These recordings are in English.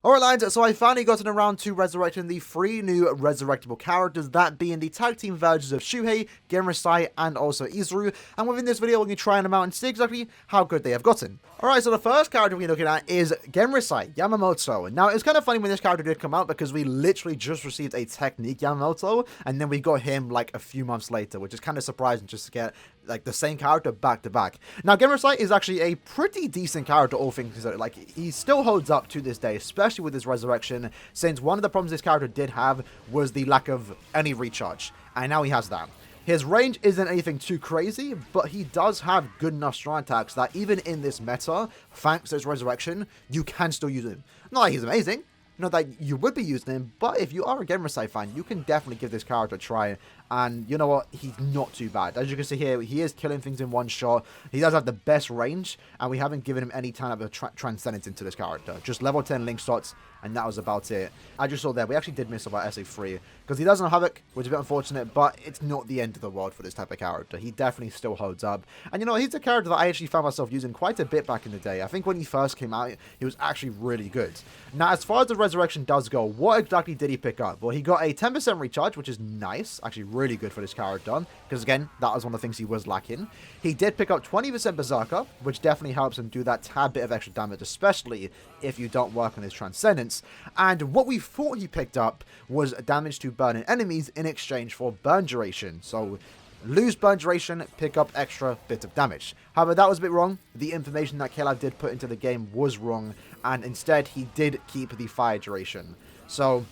Alright lads, so I finally gotten around to resurrecting the 3 new resurrectable characters, that being the tag team versions of Shuhei, Genryusai, and also Izuru, and within this video we're going to be trying them out and see exactly how good they have gotten. Alright, so the first character we're looking at is Genryusai, Yamamoto. Now, it's kind of funny when this character did come out because we literally just received a technique Yamamoto, and then we got him like a few months later, which is kind of surprising just to get like the same character back to back. Now, Genryusai is actually a pretty decent character, all things considered. Like, he still holds up to this day, especially with his resurrection, since one of the problems this character did have was the lack of any recharge, and now he has that. His range isn't anything too crazy, but he does have good enough strong attacks that even in this meta, thanks to his resurrection, you can still use him. Not like he's amazing, not that you would be using him, but if you are a Genryusai fan, you can definitely give this character a try. And you know what? He's not too bad. As you can see here, he is killing things in one shot. He does have the best range, and we haven't given him any kind of a transcendence into this character. Just level 10 link shots, and that was about it. I just saw there, we actually did miss about SA3, because he doesn't have Havoc, which is a bit unfortunate, but it's not the end of the world for this type of character. He definitely still holds up. And you know, he's a character that I actually found myself using quite a bit back in the day. I think when he first came out, he was actually really good. Now, as far as the resurrection does go, what exactly did he pick up? Well, he got a 10% recharge, which is nice. Actually, really good for this character, because again, that was one of the things he was lacking. He did pick up 20% Berserker, which definitely helps him do that tad bit of extra damage, especially if you don't work on his Transcendence. And what we thought he picked up was damage to burning enemies in exchange for burn duration. So lose burn duration, pick up extra bit of damage. However, that was a bit wrong. The information that Caleb did put into the game was wrong, and instead he did keep the fire duration. So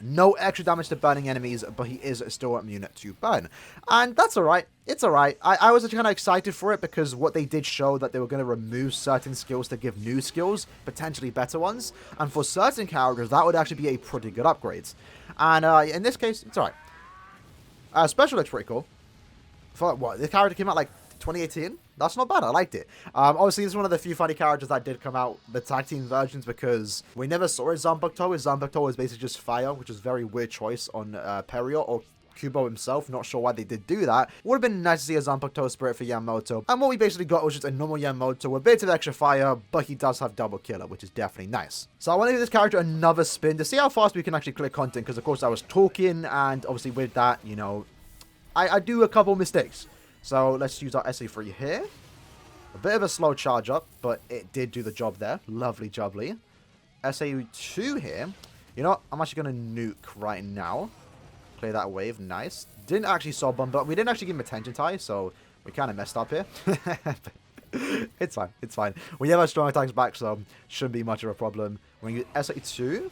no extra damage to burning enemies, but he is still immune to burn. And that's alright. It's alright. I was kind of excited for it because what they did show that they were going to remove certain skills to give new skills, potentially better ones. And for certain characters, that would actually be a pretty good upgrade. And in this case, it's alright. Special looks pretty cool. For what? This character came out like 2018? That's not bad. I liked it. Obviously, this is one of the few funny characters that did come out, the tag team versions, because we never saw his Zanpakuto. His Zanpakuto was basically just fire, which is a very weird choice on Perio or Kubo himself. Not sure why they did do that. Would have been nice to see a Zanpakuto spirit for Yamamoto. And what we basically got was just a normal Yamamoto with a bit of extra fire, but he does have double killer, which is definitely nice. So I want to give this character another spin to see how fast we can actually clear content, because of course I was talking, and obviously with that, you know, I do a couple mistakes. So let's use our SA3 here. A bit of a slow charge up, but it did do the job there. Lovely jubbly. SA2 here. You know what? I'm actually going to nuke right now. Clear that wave. Nice. Didn't actually soul bomb, but we didn't actually give him a tension tie, so we kind of messed up here. It's fine. It's fine. We have our strong attacks back, so shouldn't be much of a problem. We're going to use SA2.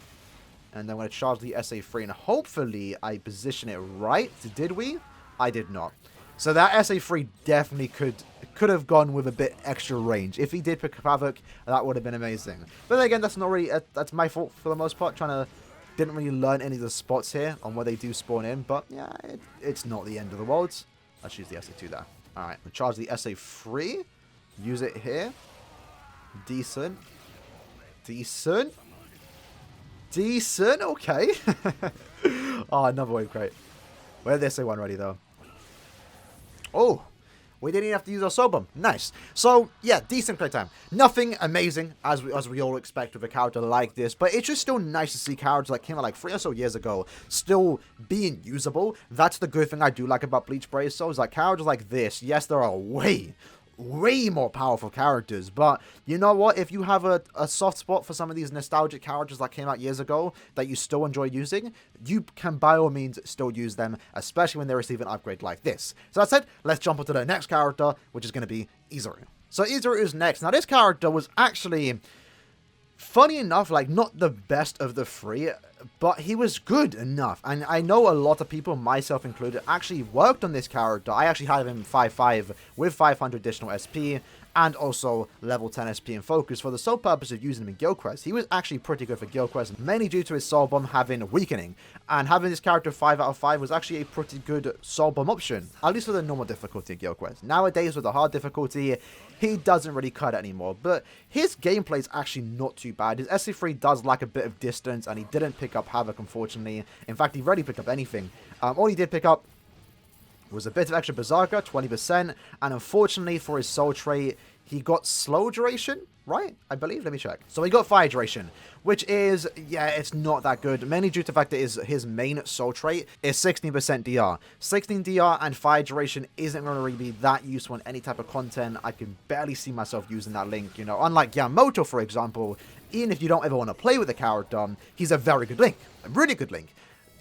And then I'm going to charge the SA3, and hopefully I position it right. Did we? I did not. So that SA3 definitely could have gone with a bit extra range. If he did pick up Havoc, that would have been amazing. But then again, that's not really, that's my fault for the most part. Didn't really learn any of the spots here on where they do spawn in. But yeah, it's not the end of the world. Let's use the SA2 there. Alright, we'll charge the SA3. Use it here. Decent. Decent. Decent, okay. Oh, another wave crate. We have the SA1 ready though. Oh, we didn't even have to use our soul bomb. Nice. So, yeah, decent playtime. Nothing amazing, as we all expect with a character like this, but it's just still nice to see characters that came out like 3 or so years ago still being usable. That's the good thing I do like about Bleach Brave Souls. Like, characters like this, yes, there are way more powerful characters, but you know what, if you have a soft spot for some of these nostalgic characters that came out years ago that you still enjoy using, you can by all means still use them, especially when they receive an upgrade like this. So that said, let's jump onto the next character, which is going to be Izuru. So Izuru is next. Now this character was actually, funny enough, like not the best of the 3, but he was good enough. And I know a lot of people, myself included, actually worked on this character. I actually had him 5-5 with 500 additional SP and also level 10 SP and focus for the sole purpose of using him in Guild Quest. He was actually pretty good for Guild Quest, mainly due to his soul bomb having weakening. And having this character 5 out of 5 was actually a pretty good soul bomb option, at least for the normal difficulty in Guild Quest. Nowadays, with the hard difficulty, he doesn't really cut it anymore, but his gameplay is actually not too bad. His SA3 does lack a bit of distance, and he didn't pick up Havoc, unfortunately. In fact, he rarely picked up anything. All he did pick up was a bit of extra Berserker, 20%, and unfortunately for his soul trait, he got slow duration, right? I believe. Let me check. So he got fire duration, which is, yeah, it's not that good. Mainly due to the fact that his main soul trait is 16% DR. 16 DR and fire duration isn't going to really be that useful in any type of content. I can barely see myself using that Link, you know. Unlike YAMAMOTO, for example, even if you don't ever want to play with the character, he's a very good Link. A really good Link.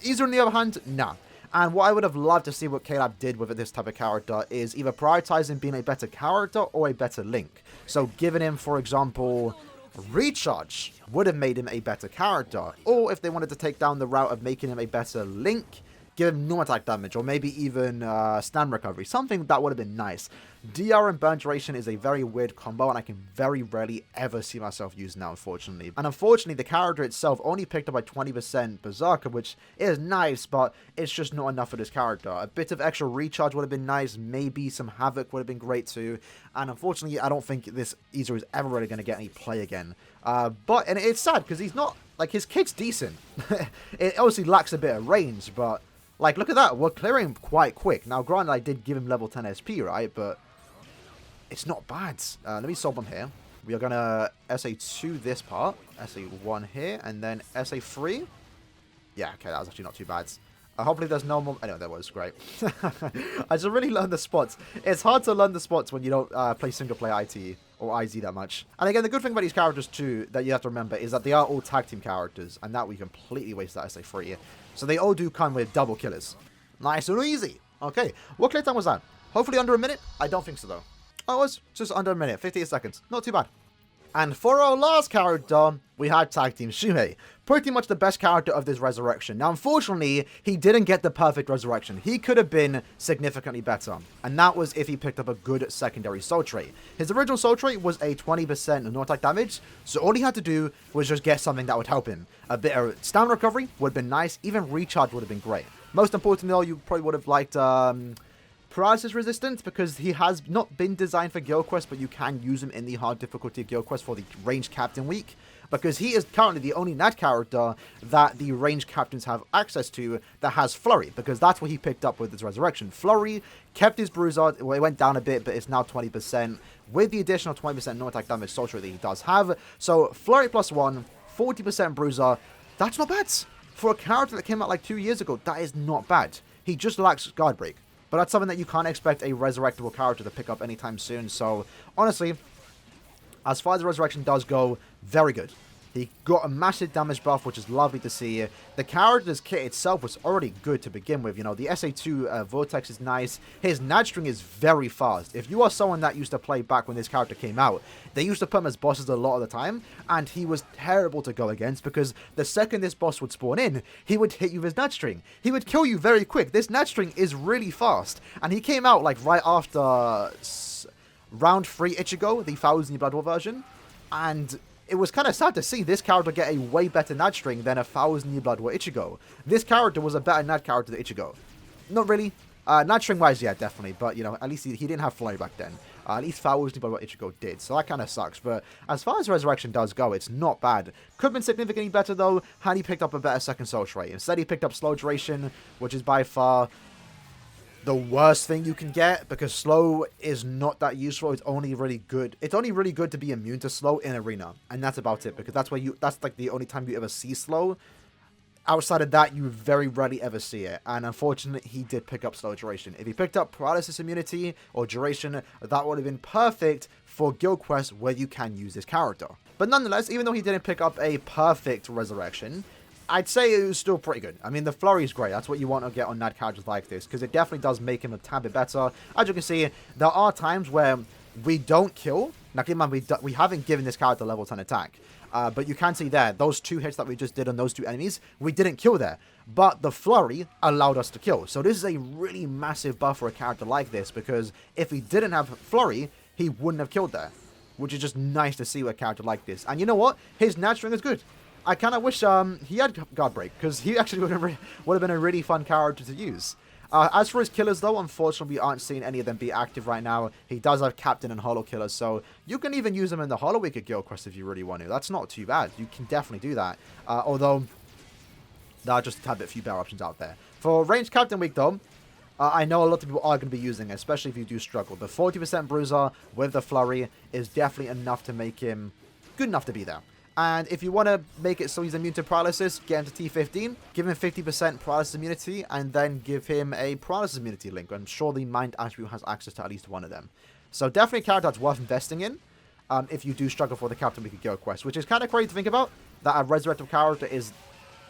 Izuru, on the other hand, nah. And what I would have loved to see what Caleb did with this type of character is either prioritizing being a better character or a better Link. So giving him, for example, Recharge would have made him a better character. Or if they wanted to take down the route of making him a better Link, give him normal attack damage, or maybe even stand recovery. Something that would have been nice. DR and burn duration is a very weird combo, and I can very rarely ever see myself using that, unfortunately. And unfortunately, the character itself only picked up by 20% Berserker, which is nice, but it's just not enough for this character. A bit of extra recharge would have been nice. Maybe some Havoc would have been great too. And unfortunately, I don't think this Izuru is ever really going to get any play again. And it's sad, because he's not, like, his kit's decent. It obviously lacks a bit of range, but like, look at that. We're clearing him quite quick. Now, granted, I did give him level 10 SP, right? But it's not bad. Let me solve him here. We are going to SA2 this part. SA1 here. And then SA3. Yeah, okay, that was actually not too bad. Hopefully there's no more... I know, that was great. I just really learned the spots. It's hard to learn the spots when you don't play single-player ITE or IZ that much. And again, the good thing about these characters, too, that you have to remember is that they are all tag team characters. And that we completely waste that SA3. So they all do come with double killers. Nice and easy. Okay, what clear time was that? Hopefully under a minute? I don't think so, though. Oh, it was just under a minute, 58 seconds. Not too bad. And for our last character, we had Tag Team Shuhei. Pretty much the best character of this resurrection. Now, unfortunately, he didn't get the perfect resurrection. He could have been significantly better. And that was if he picked up a good secondary soul trait. His original soul trait was a 20% no-attack damage. So all he had to do was just get something that would help him. A bit of stamina recovery would have been nice. Even recharge would have been great. Most importantly, though, you probably would have liked paralysis resistance, because he has not been designed for Guild Quest, but you can use him in the hard difficulty of Guild Quest for the ranged captain week, because he is currently the only Nat character that the ranged captains have access to that has Flurry, because that's what he picked up with his resurrection. Flurry kept his bruiser, well, it went down a bit, but it's now 20%, with the additional 20% no-attack damage soul trait that he does have. So Flurry +1, 40% bruiser, that's not bad. For a character that came out like 2 years ago, that is not bad. He just lacks guard break. But that's something that you can't expect a resurrectable character to pick up anytime soon. So, honestly, as far as the resurrection does go, very good. He got a massive damage buff, which is lovely to see. The character's kit itself was already good to begin with. You know, the SA2 Vortex is nice. His Nadstring is very fast. If you are someone that used to play back when this character came out, they used to put him as bosses a lot of the time, and he was terrible to go against, because the second this boss would spawn in, he would hit you with his Nadstring. He would kill you very quick. This Nadstring is really fast, and he came out like right after round 3 Ichigo, the 1000 Blood War version, and it was kind of sad to see this character get a way better Nadstring than a 1000 Blood War Ichigo. This character was a better Nad character than Ichigo. Not really. Nadstring wise, yeah, definitely. But, you know, at least he didn't have Flurry back then. At least 1000 Blood War Ichigo did. So that kind of sucks. But as far as Resurrection does go, it's not bad. Could have been significantly better, though, had he picked up a better second soul trait. Instead, he picked up slow duration, which is by far the worst thing you can get, because slow is not that useful. It's only really good. It's only really good to be immune to slow in arena, and that's about it, because that's like the only time you ever see slow. Outside of that, you very rarely ever see it, and unfortunately, he did pick up slow duration. If he picked up paralysis immunity or duration, that would have been perfect for Guild Quest, where you can use this character. But nonetheless, even though he didn't pick up a perfect resurrection, I'd say it was still pretty good. I mean, the Flurry is great. That's what you want to get on Nad characters like this, because it definitely does make him a tad bit better. As you can see, there are times where we don't kill. Now, keep in mind, we haven't given this character level 10 attack. But you can see there, those 2 hits that we just did on those 2 enemies, we didn't kill there. But the Flurry allowed us to kill. So this is a really massive buff for a character like this, because if he didn't have Flurry, he wouldn't have killed there. Which is just nice to see with a character like this. And you know what? His Nadstring is good. I kind of wish he had guard break, because he actually would have been a really fun character to use. As for his killers, though, unfortunately, we aren't seeing any of them be active right now. He does have Captain and Hollow killers, so you can even use them in the Hollow Week at Guild Quest if you really want to. That's not too bad. You can definitely do that. Although, there are just a tad bit few better options out there. For Ranged Captain Week, though, I know a lot of people are going to be using it, especially if you do struggle. The 40% bruiser with the flurry is definitely enough to make him good enough to be there. And if you want to make it so he's immune to paralysis, get him to T15, give him 50% paralysis immunity, and then give him a paralysis immunity link. I'm sure the mind attribute has access to at least one of them. So definitely a character that's worth investing in if you do struggle for the Captain Weekly Guild quest, which is kind of crazy to think about, that a resurrected character is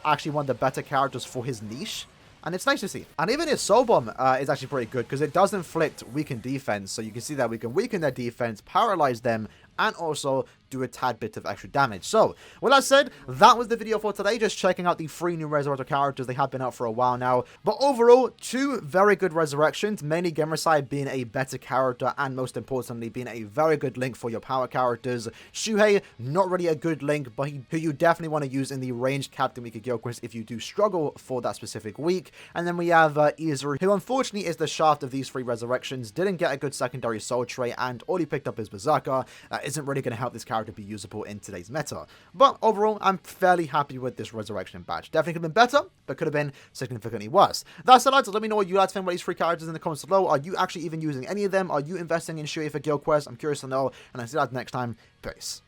actually one of the better characters for his niche. And it's nice to see. And even his Soul Bomb is actually pretty good, because it does inflict weakened defense. So you can see that we can weaken their defense, paralyze them, and also do a tad bit of extra damage. So, with that said, that was the video for today. Just checking out the 3 new Resurrector characters. They have been out for a while now. But overall, 2 very good resurrections. Mainly Genrisai being a better character, and most importantly, being a very good link for your power characters. Shuhei, not really a good link, but who you definitely want to use in the ranged Captain Weekly Guild quest if you do struggle for that specific week. And then we have Izuru, who unfortunately is the shaft of these 3 resurrections. Didn't get a good secondary soul trait, and all he picked up is Berserker. Isn't really going to help this character be usable in today's meta. But overall, I'm fairly happy with this resurrection badge. Definitely could have been better, but could have been significantly worse. That said, lads, let me know what you guys think about these 3 characters in the comments below. Are you actually even using any of them? Are you investing in Shuhei for guild quests? I'm curious to know, and I'll see you guys next time. Peace.